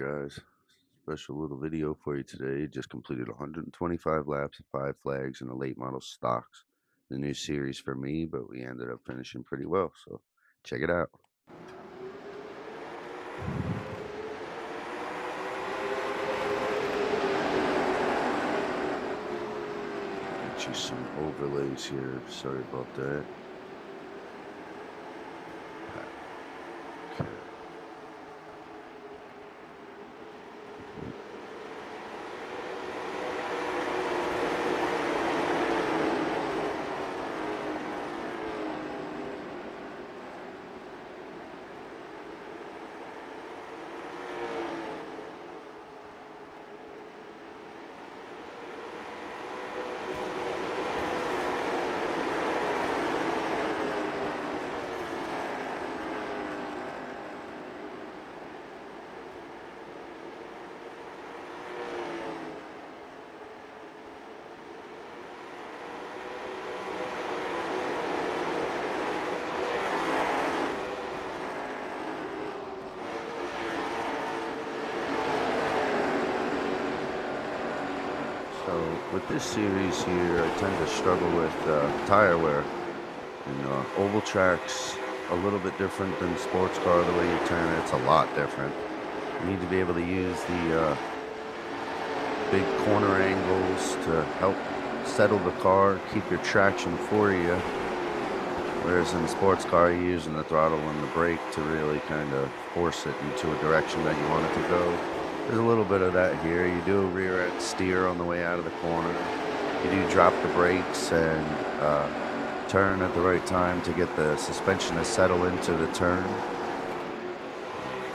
Alright guys, special little video for you today. Just completed 125 laps of 5 flags in the late model stocks. The new series for me, but we ended up finishing pretty well, so check it out. Get you some overlays here, sorry about that. Okay. So with this series here, I tend to struggle with tire wear. Oval tracks a little bit different than sports car. The way you turn it, it's a lot different. You need to be able to use the big corner angles to help settle the car, keep your traction for you. Whereas in a sports car, you're using the throttle and the brake to really kind of force it into a direction that you want it to go. There's a little bit of that here. You do a rear end steer on the way out of the corner. You do drop the brakes and turn at the right time to get the suspension to settle into the turn.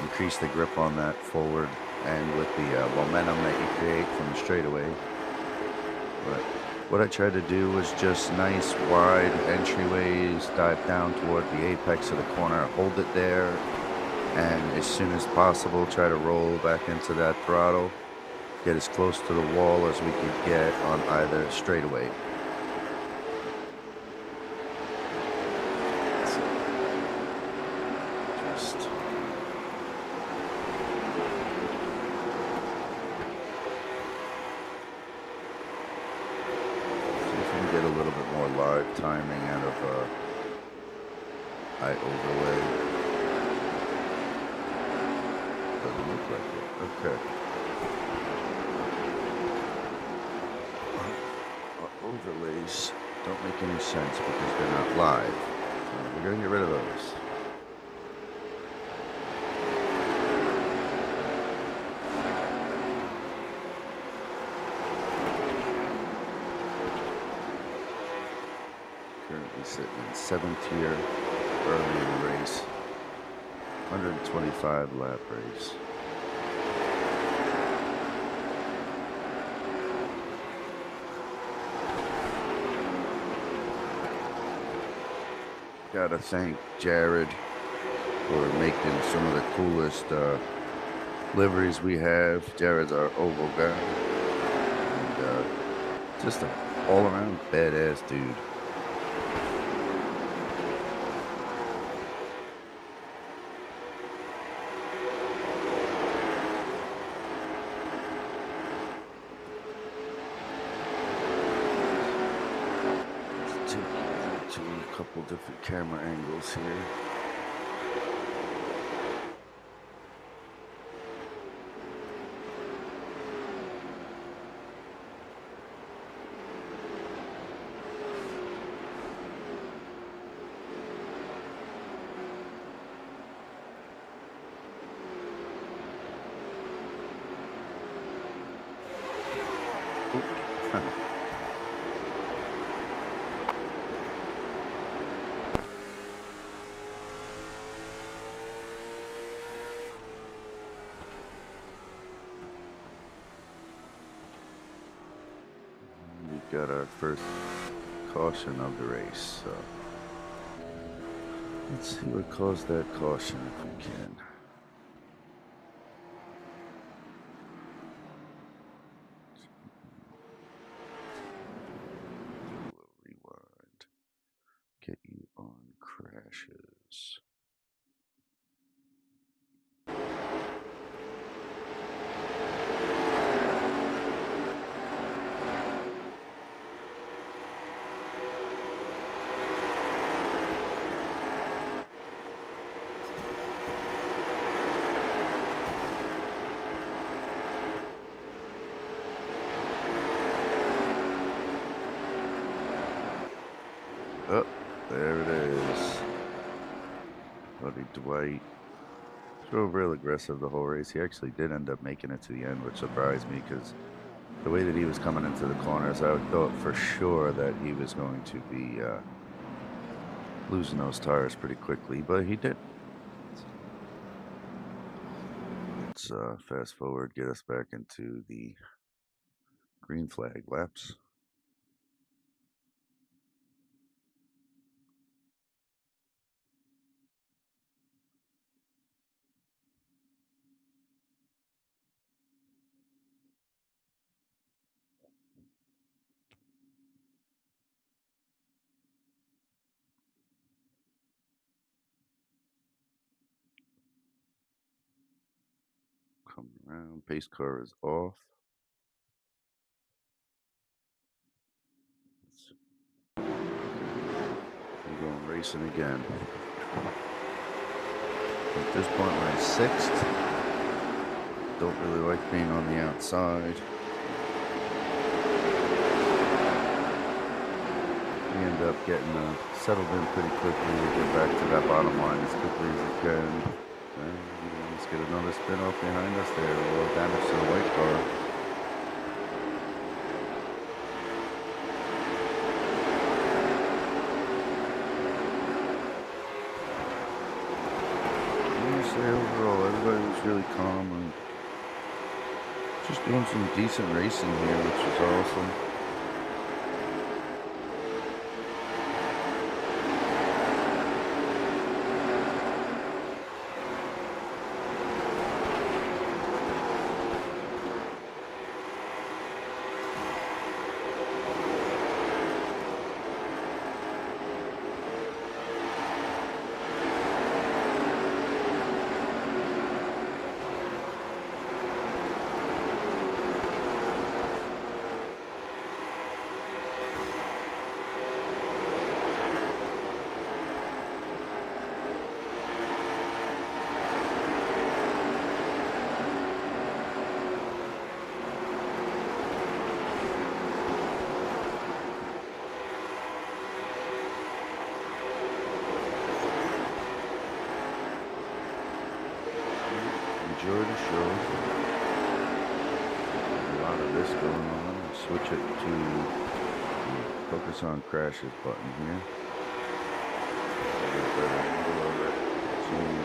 Increase the grip on that forward and with the momentum that you create from the straightaway. But what I tried to do was just nice wide entryways, dive down toward the apex of the corner, hold it there, and as soon as possible try to roll back into that throttle, get as close to the wall as we could get on either straightaway. Get a little bit more live timing out of overlay. Doesn't look like it. Okay. Our overlays don't make any sense because they're not live. So we're gonna get rid of those. Currently sitting in 7th year, early in the race. 125 lap race. Gotta thank Jared for making some of the coolest liveries we have. Jared's our oval guy. And just an all-around badass dude. To a couple different camera angles here. Got our first caution of the race, so let's see what caused that caution if we can. We'll rewind, get you on crashes. buddy Dwight drove real aggressive the whole race. He actually did end up making it to the end, which surprised me because the way that he was coming into the corners, I thought for sure that he was going to be losing those tires pretty quickly, but he did. Let's fast forward, get us back into the green flag laps. Coming around, pace car is off. We're going racing again. At this point, we're in sixth. Don't really like being on the outside. We end up getting settled in pretty quickly. We get back to that bottom line as quickly as we can. And let's get another spin off behind us there. A little damage to the white car. Overall, everybody was really calm and just doing some decent racing here, which is awesome. Enjoy the show. A lot of this going on. Switch it to focus on crashes button here. Get a better angle of it. Zoom in.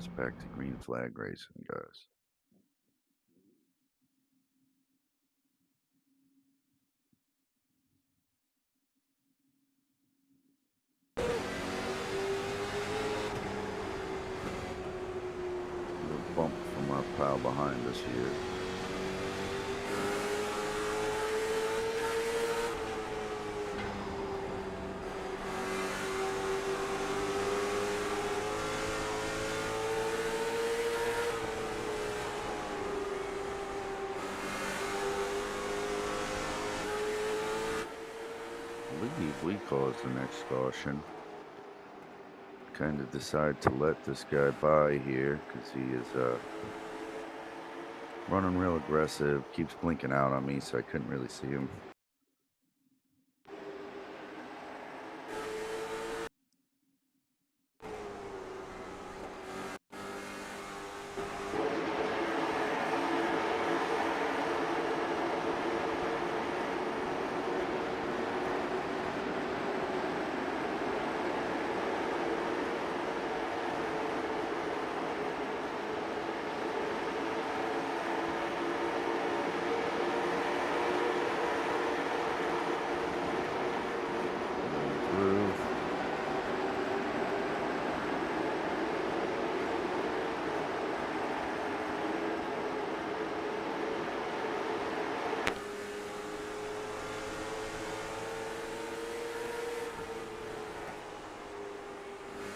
us back to green flag racing, guys. A little bump from our pal behind us here. I believe we caused the next caution. Kind of decide to let this guy by here because he is running real aggressive, keeps blinking out on me, so I couldn't really see him.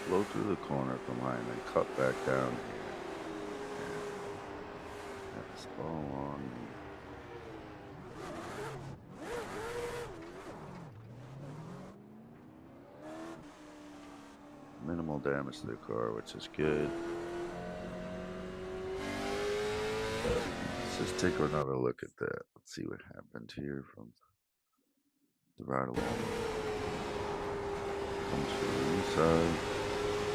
Blow through the corner from behind and cut back down here. Got this ball on me. Minimal damage to the car, which is good. Let's just take another look at that. Let's see what happened here from the ride along. Comes to the inside.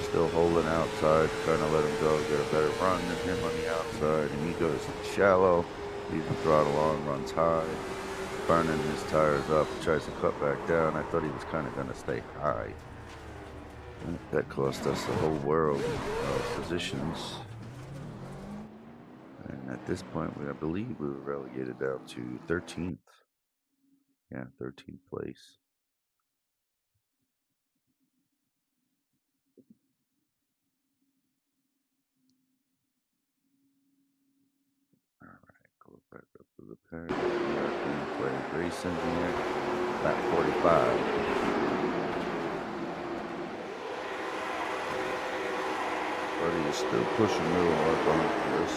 Still holding outside, trying to let him go, get a better run than him on the outside, and he goes shallow, leaves the throttle on, runs high, burning his tires up, tries to cut back down. I thought he was kind of going to stay high. That cost us the whole world of positions. And at this point, I believe we were relegated down to 13th. Yeah, 13th place. Back up to the pack. Green flag racing here. Lap 45. Buddy is still pushing real hard behind us.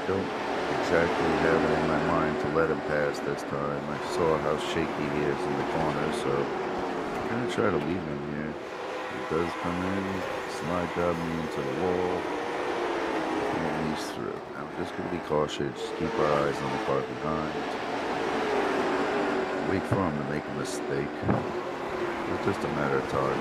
Don't exactly have it in my mind to let him pass this time. I saw how shaky he is in the corner, so I'm gonna try to leave him here. He does come in, slide job me into the wall. And he's through. I'm just going to be cautious, keep our eyes on the car behind. Wait for him to make a mistake. It's just a matter of time.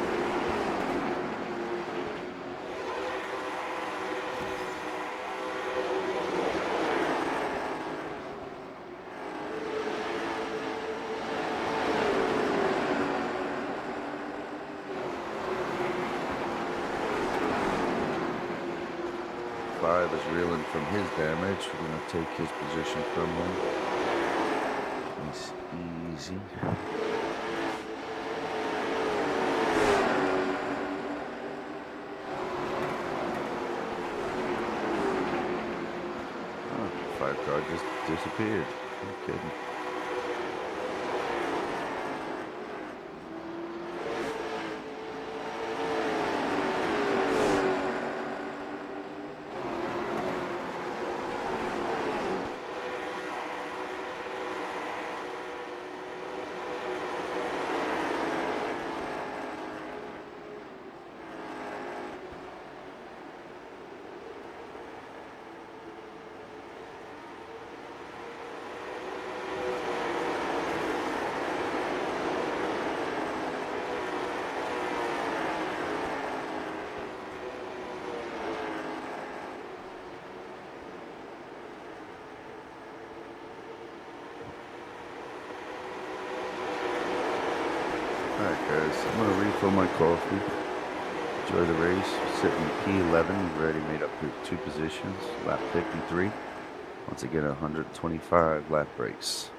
Is reeling from his damage. We're going to take his position from him. It's easy. Oh, 5 car just disappeared. No kidding. Alright guys, I'm gonna refill my coffee. Enjoy the race. Sitting P11. We've already made up 2 positions. Lap 53. Once again, 125 lap race.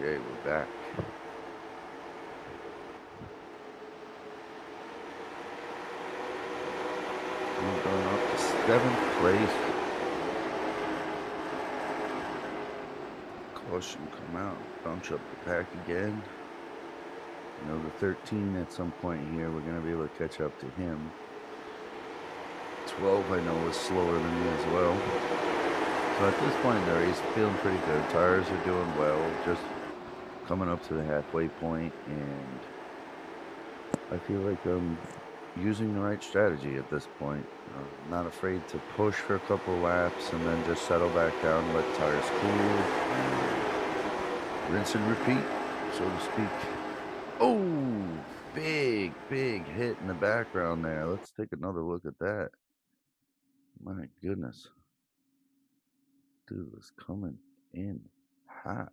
Okay, we're back. We're going up to 7th place. Caution come out, bunch up the pack again. You know, the 13 at some point here, we're going to be able to catch up to him. 12, I know, is slower than me as well. So at this point in the race, feeling pretty good. Tires are doing well. Just coming up to the halfway point, and I feel like I'm using the right strategy at this point. Not afraid to push for a couple laps and then just settle back down, let tires cool, and rinse and repeat, so to speak. Oh, big hit in the background there. Let's take another look at that. My goodness. Dude was coming in hot.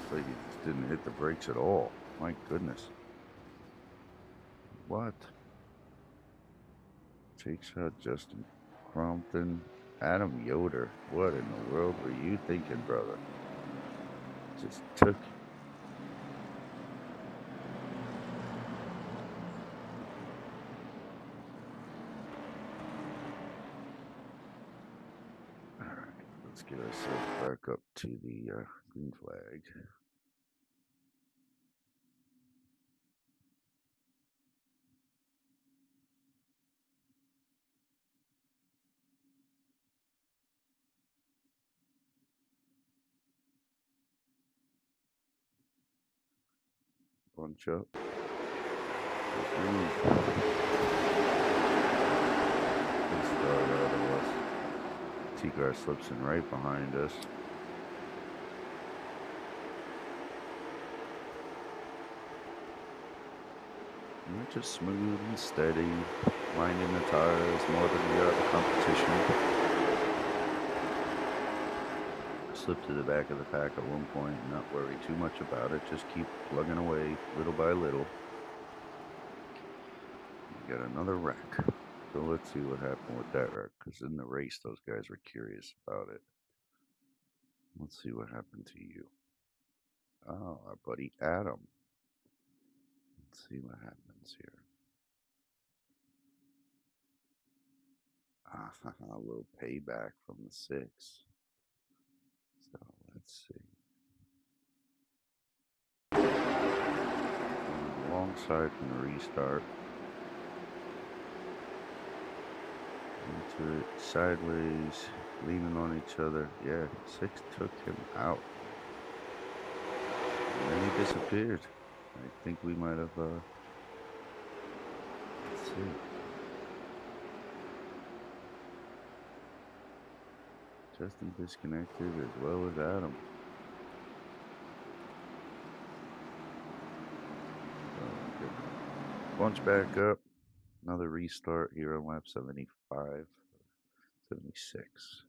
It's like he just didn't hit the brakes at all. My goodness. What? Takes out Justin Crompton. Adam Yoder. What in the world were you thinking, brother? Just took. Alright, let's get ourselves back up to the green flag. Bunch up. T-Car slips in right behind us. And we're just smooth and steady, minding the tires more than we are the competition. Slip to the back of the pack at one point and not worry too much about it. Just keep plugging away little by little. We got another wreck. So let's see what happened with that wreck, because in the race those guys were curious about it. Let's see what happened to you. Oh, our buddy Adam. Let's see what happens here. A little payback from the 6. So let's see. Long side from the restart. Into it, sideways, leaning on each other. Yeah, 6 took him out. And then he disappeared. I think we might have, let's see. Justin disconnected as well as Adam. Bunch back up. Another restart here on lap 75, 76.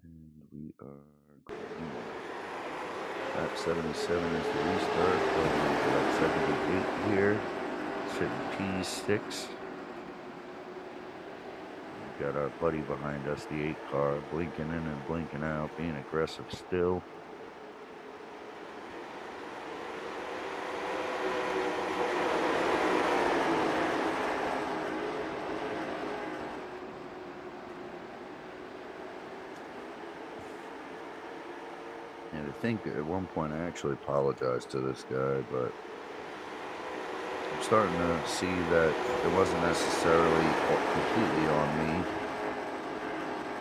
And we are green. Lap 77 is the restart. Lap 78 here. Sitting P6. We've got our buddy behind us, the 8 car, blinking in and blinking out, being aggressive still. And I think at one point I actually apologized to this guy, but I'm starting to see that it wasn't necessarily completely on me.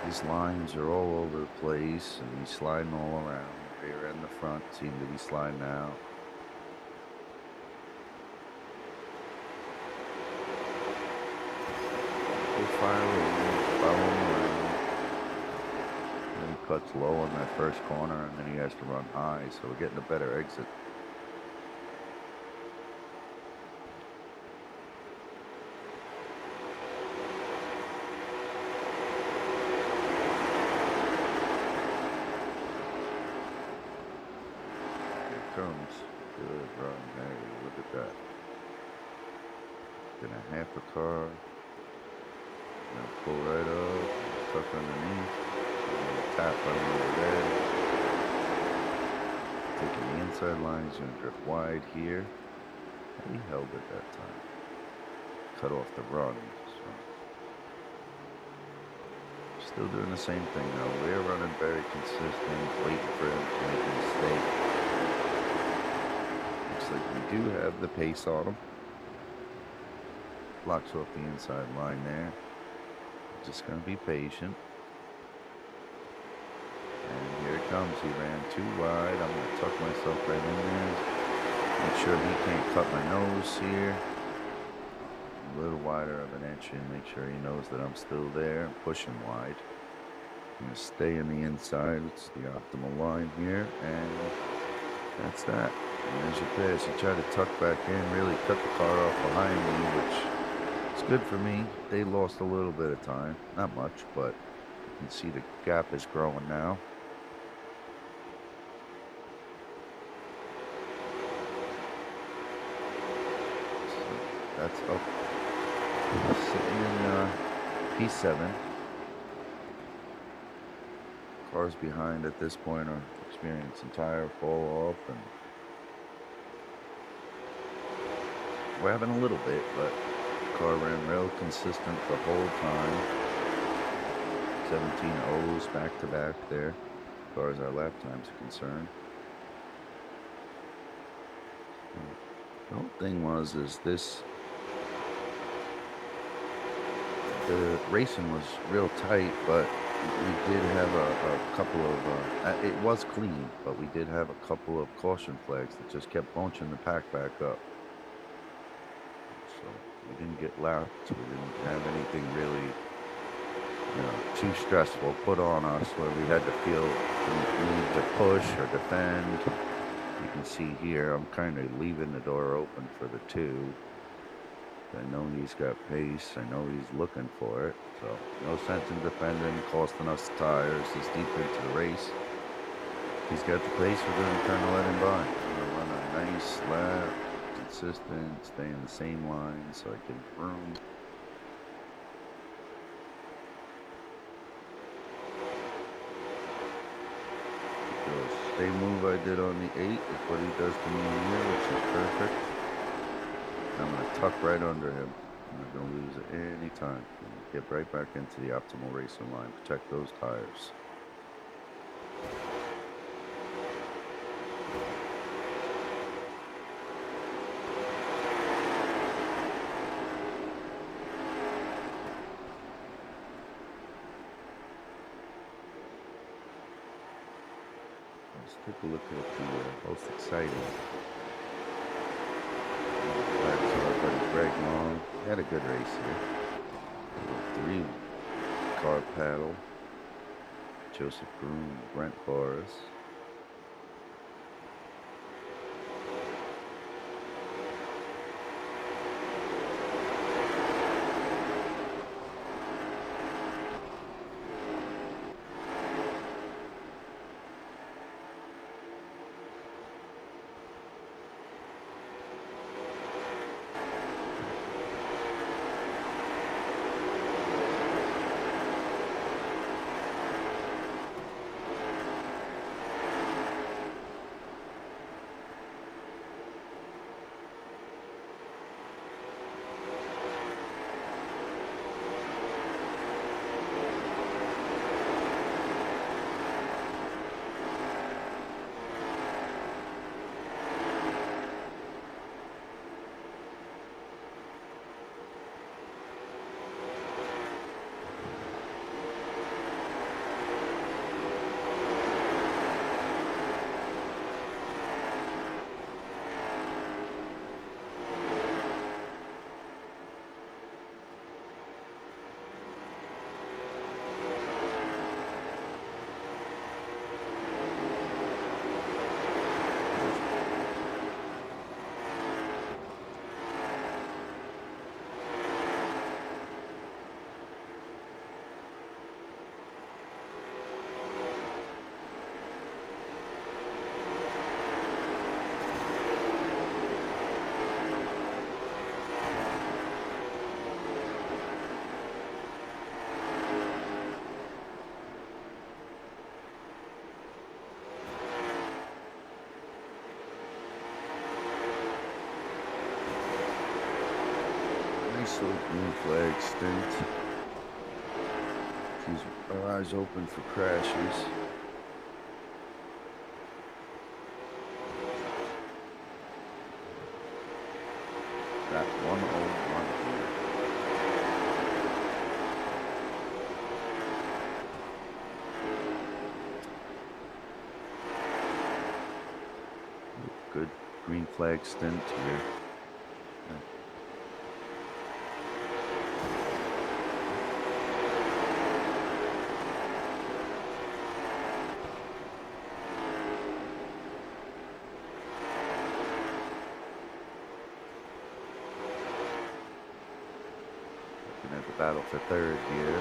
These lines are all over the place, and he's sliding all around. The rear and the front seem to be sliding out. We'll follow him around. He cuts low on that first corner, and then he has to run high, so we're getting a better exit. Here it comes. Good run. Hey, look at that. Then a half a car. Now pull right up. Tuck underneath. Tap right over there. Taking the inside line. He's going to drift wide here. And he held it that time. Cut off the run. So. Still doing the same thing though. We're running very consistent, waiting for him to make a mistake. Looks like we do have the pace on him. Blocks off the inside line there. Just gonna be patient. And here it comes. He ran too wide. I'm gonna tuck myself right in there. Make sure he can't cut my nose here. A little wider of an inch and make sure he knows that I'm still there and push him wide. I'm going to stay in the inside. It's the optimal line here, and that's that. And as you pass, you try to tuck back in, really cut the car off behind me, which is good for me. They lost a little bit of time, not much, but you can see the gap is growing now. So that's up. Sitting in P7. Cars behind at this point are experiencing tire fall off, and we're having a little bit, but the car ran real consistent the whole time. 17 O's back to back there, as far as our lap times are concerned. The whole thing is this. The racing was real tight, but we did have a couple of, it was clean, but we did have a couple of caution flags that just kept bunching the pack back up. So we didn't get lapped. We didn't have anything really, too stressful put on us where we had to feel the need to push or defend. You can see here, I'm kind of leaving the door open for the 2. I know he's got pace. I know he's looking for it. So no sense in defending, costing us tires this deep into the race. He's got the pace. We're going to kind of let him by. We're going to run a nice lap, consistent, stay in the same line so I can room. The same move I did on the 8 is what he does to me here, which is perfect. I'm going to tuck right under him. I'm not going to lose it any time. Get right back into the optimal racing line. Protect those tires. Let's take a look at the most exciting. Greg Long had a good race here. 3-car paddle. Joseph Groom, Brent Boris. little green flag stint. Keeps our eyes open for crashes. That 101 here. Good green flag stint here. Looking at the battle for third here.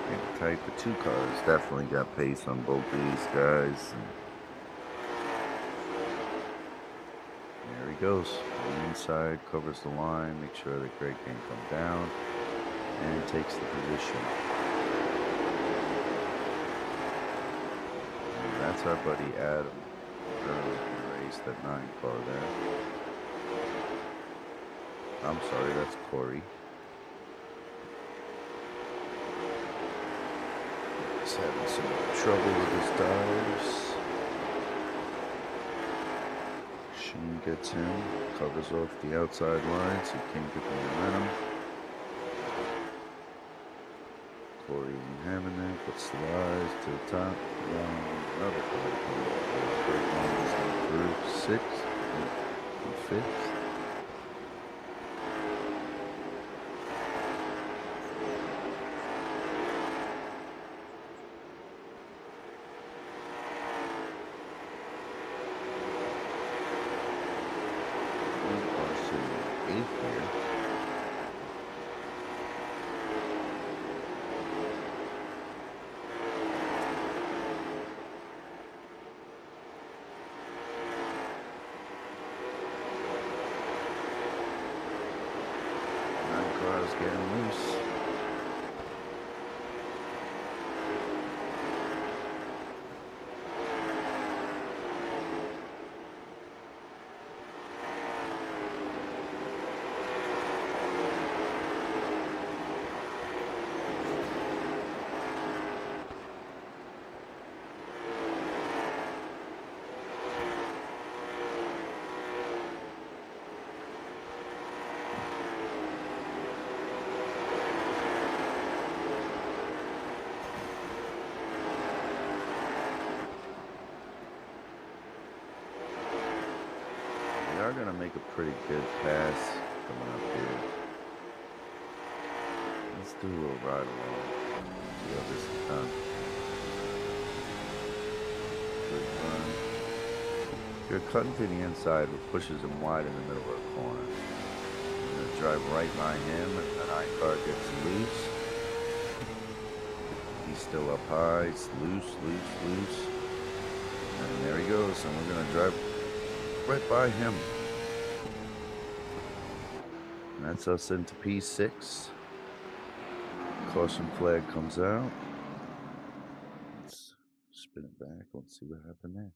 Getting tight. The two cars definitely got pace on both of these guys. And there he goes. On the inside, covers the line, make sure that Greg can come down, and takes the position. And that's our buddy Adam. Raced that 9 car there. I'm sorry, that's Corey. He's having some trouble with his tires. Sheen gets him, covers off the outside line so he can't get the momentum. Corey and Hammond there, but slides to the top. Another car through 6th and 5th. Getting loose. Are going to make a pretty good pass coming up here. Let's do a little ride along. See how this is done. Good run. You're cutting to the inside, which pushes him wide in the middle of the corner. I'm going to drive right by him, and the 9 car gets loose. He's still up high. It's loose. And there he goes, and we're going to drive right by him. And that's us into P6. Caution flag comes out. Let's spin it back. Let's see what happened there.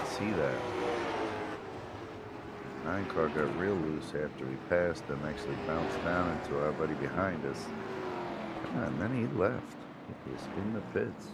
See that 9 car got real loose after we passed and actually bounced down into our buddy behind us, and then he left. He was in the pits.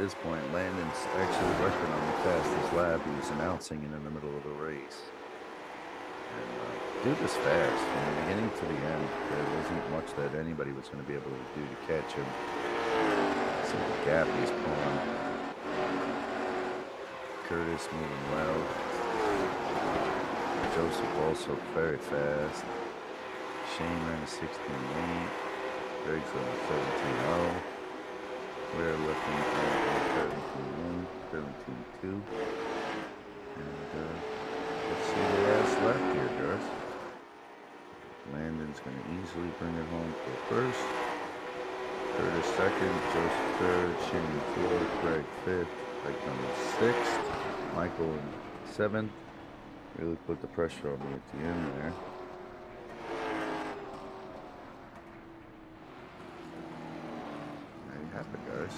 this point, Landon's actually working on the fastest lap. He was announcing it in the middle of the race. And dude was fast from the beginning to the end. There wasn't much that anybody was going to be able to do to catch him. See the gap he's pulling. Curtis moving well. Joseph also very fast. Shane ran a 16.8. Greg's on a 17.0. We're looking at 17.1, 17.2. And let's see the last lap here, guys. Landon's going to easily bring it home for first. Curtis second, Joseph third, Shane fourth, Greg fifth, Mike number sixth, Michael in seventh. Really put the pressure on me at the end there. There you have it, guys.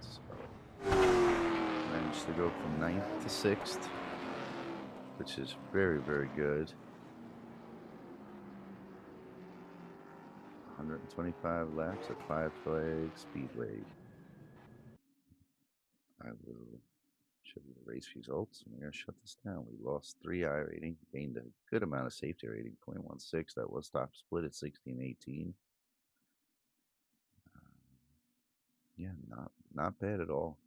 So, managed to go from 9th to 6th, which is very, very good. 125 laps at 5 Flags Speedway. I will show you the race results. We're going to shut this down. We lost 3 iRating, gained a good amount of safety rating, 0.16. That was top split at 16.18. Yeah, not bad at all.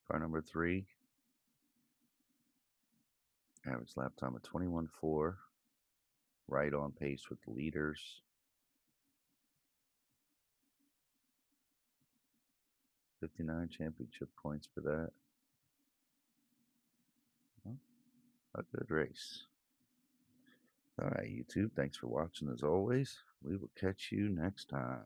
Car number 3, average lap time of 21.4. Right on pace with the leaders. 59 championship points for that. Well, a good race. All right, YouTube, thanks for watching as always. We will catch you next time.